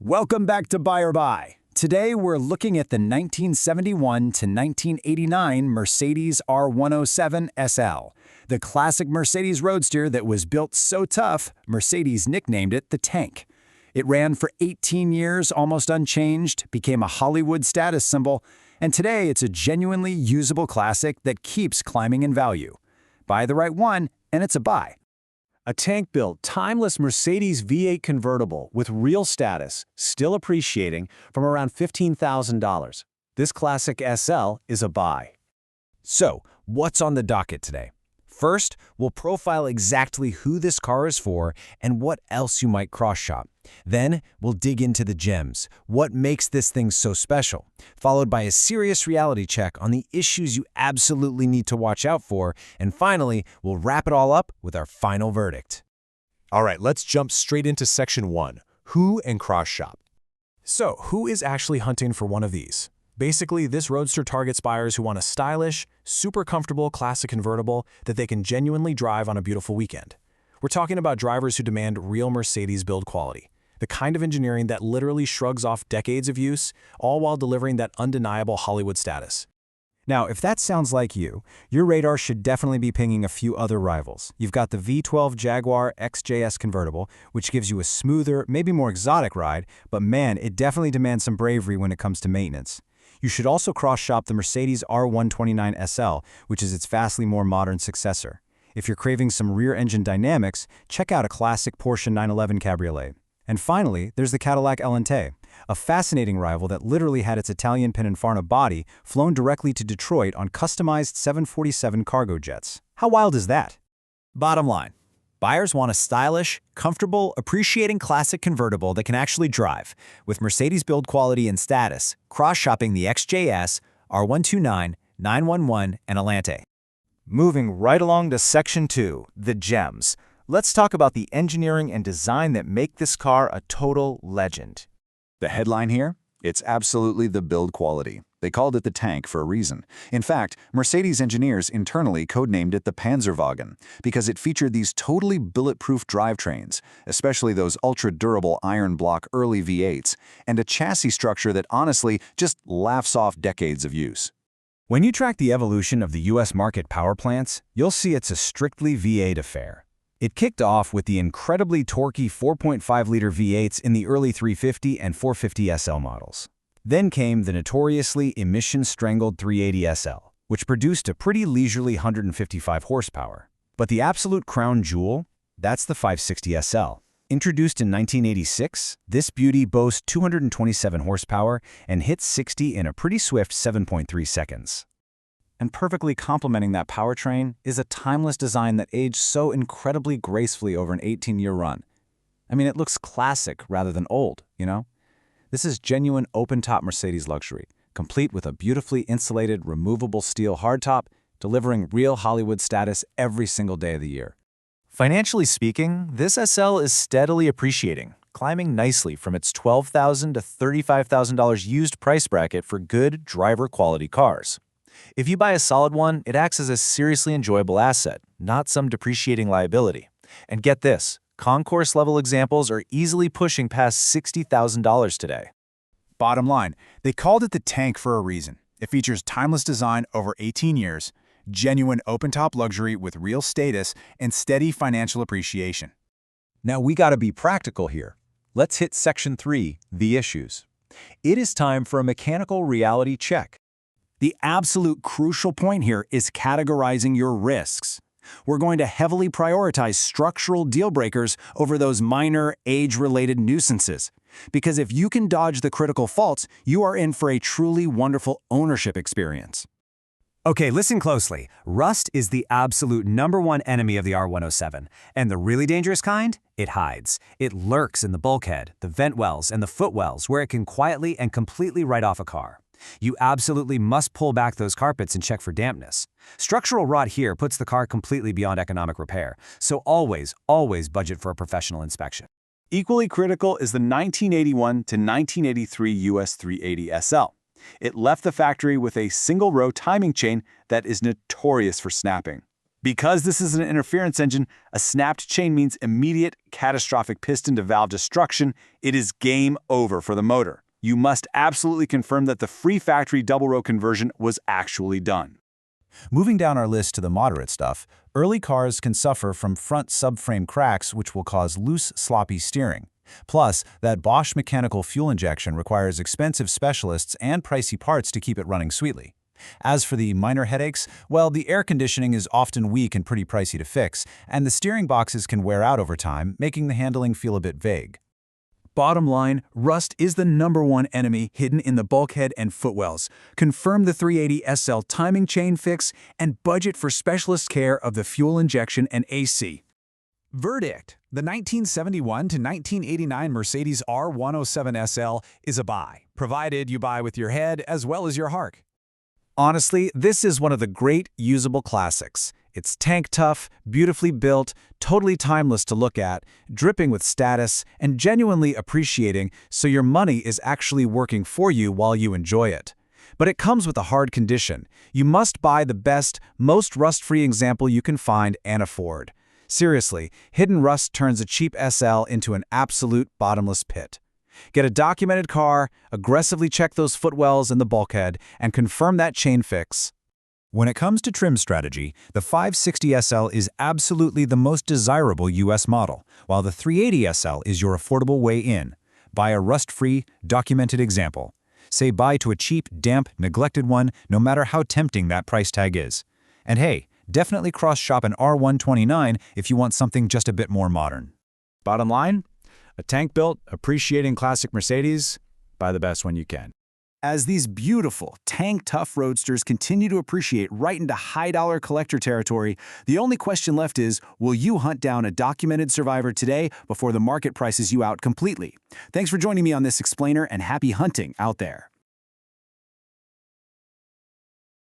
Welcome back to Buy or Buy. Today we're looking at the 1971 to 1989 Mercedes R107 SL, the classic Mercedes roadster that was built so tough, Mercedes nicknamed it the Tank. It ran for 18 years almost unchanged, became a Hollywood status symbol, and today it's a genuinely usable classic that keeps climbing in value. Buy the right one, and it's a buy. A tank-built, timeless Mercedes V8 convertible with real status, still appreciating, from around $15,000. This classic SL is a buy. So, what's on the docket today? First, we'll profile exactly who this car is for and what else you might cross-shop. Then, we'll dig into the gems, what makes this thing so special, followed by a serious reality check on the issues you absolutely need to watch out for, and finally, we'll wrap it all up with our final verdict. All right, let's jump straight into Section 1, Who and Cross-Shop. So, who is actually hunting for one of these? Basically, this roadster targets buyers who want a stylish, super comfortable classic convertible that they can genuinely drive on a beautiful weekend. We're talking about drivers who demand real Mercedes build quality, the kind of engineering that literally shrugs off decades of use, all while delivering that undeniable Hollywood status. Now, if that sounds like you, your radar should definitely be pinging a few other rivals. You've got the V12 Jaguar XJS convertible, which gives you a smoother, maybe more exotic ride, but man, it definitely demands some bravery when it comes to maintenance. You should also cross-shop the Mercedes R129 SL, which is its vastly more modern successor. If you're craving some rear-engine dynamics, check out a classic Porsche 911 Cabriolet. And finally, there's the Cadillac Elante, a fascinating rival that literally had its Italian Pininfarina body flown directly to Detroit on customized 747 cargo jets. How wild is that? Bottom line, buyers want a stylish, comfortable, appreciating classic convertible that can actually drive, with Mercedes build quality and status, cross-shopping the XJS, R129, 911, and Elante. Moving right along to Section 2, the gems. Let's talk about the engineering and design that make this car a total legend. The headline here? It's absolutely the build quality. They called it the Tank for a reason. In fact, Mercedes engineers internally codenamed it the Panzerwagen because it featured these totally bulletproof drivetrains, especially those ultra-durable iron block early V8s, and a chassis structure that honestly just laughs off decades of use. When you track the evolution of the US market power plants, you'll see it's a strictly V8 affair. It kicked off with the incredibly torquey 4.5-liter V8s in the early 350 and 450 SL models. Then came the notoriously emission-strangled 380 SL, which produced a pretty leisurely 155 horsepower. But the absolute crown jewel? That's the 560 SL. Introduced in 1986, this beauty boasts 227 horsepower and hits 60 in a pretty swift 7.3 seconds. And perfectly complementing that powertrain is a timeless design that aged so incredibly gracefully over an 18-year run. I mean, it looks classic rather than old, you know? This is genuine open-top Mercedes luxury, complete with a beautifully insulated, removable steel hardtop, delivering real Hollywood status every single day of the year. Financially speaking, this SL is steadily appreciating, climbing nicely from its $12,000 to $35,000 used price bracket for good driver-quality cars. If you buy a solid one, it acts as a seriously enjoyable asset, not some depreciating liability. And get this, concourse-level examples are easily pushing past $60,000 today. Bottom line, they called it the Tank for a reason. It features timeless design over 18 years, genuine open-top luxury with real status, and steady financial appreciation. Now we gotta be practical here. Let's hit Section 3, the issues. It is time for a mechanical reality check. The absolute crucial point here is categorizing your risks. We're going to heavily prioritize structural deal breakers over those minor, age-related nuisances. Because if you can dodge the critical faults, you are in for a truly wonderful ownership experience. Okay, listen closely. Rust is the absolute #1 enemy of the R107. And the really dangerous kind? It hides. It lurks in the bulkhead, the vent wells, and the footwells, where it can quietly and completely write off a car. You absolutely must pull back those carpets and check for dampness. Structural rot here puts the car completely beyond economic repair, so always budget for a professional inspection. Equally critical is the 1981 to 1983 US 380 SL. It left the factory with a single-row timing chain that is notorious for snapping. Because this is an interference engine, a snapped chain means immediate, catastrophic piston-to-valve destruction. It is game over for the motor. You must absolutely confirm that the free factory double-row conversion was actually done. Moving down our list to the moderate stuff, early cars can suffer from front subframe cracks which will cause loose, sloppy steering. Plus, that Bosch mechanical fuel injection requires expensive specialists and pricey parts to keep it running sweetly. As for the minor headaches, well, the air conditioning is often weak and pretty pricey to fix, and the steering boxes can wear out over time, making the handling feel a bit vague. Bottom line, rust is the #1 enemy hidden in the bulkhead and footwells. Confirm the 380 SL timing chain fix and budget for specialist care of the fuel injection and AC. Verdict: the 1971 to 1989 Mercedes R107 SL is a buy, provided you buy with your head as well as your heart. Honestly, this is one of the great usable classics. It's tank tough, beautifully built, totally timeless to look at, dripping with status, and genuinely appreciating, so your money is actually working for you while you enjoy it. But it comes with a hard condition. You must buy the best, most rust-free example you can find and afford. Seriously, hidden rust turns a cheap SL into an absolute bottomless pit. Get a documented car, aggressively check those footwells and the bulkhead, and confirm that chain fix. When it comes to trim strategy, the 560 SL is absolutely the most desirable US model, while the 380 SL is your affordable way in. Buy a rust-free, documented example. Say bye to a cheap, damp, neglected one, no matter how tempting that price tag is. And hey, definitely cross-shop an R129 if you want something just a bit more modern. Bottom line, a tank-built, appreciating classic Mercedes, buy the best one you can. As these beautiful, tank-tough roadsters continue to appreciate right into high-dollar collector territory, the only question left is, will you hunt down a documented survivor today before the market prices you out completely? Thanks for joining me on this explainer, and happy hunting out there.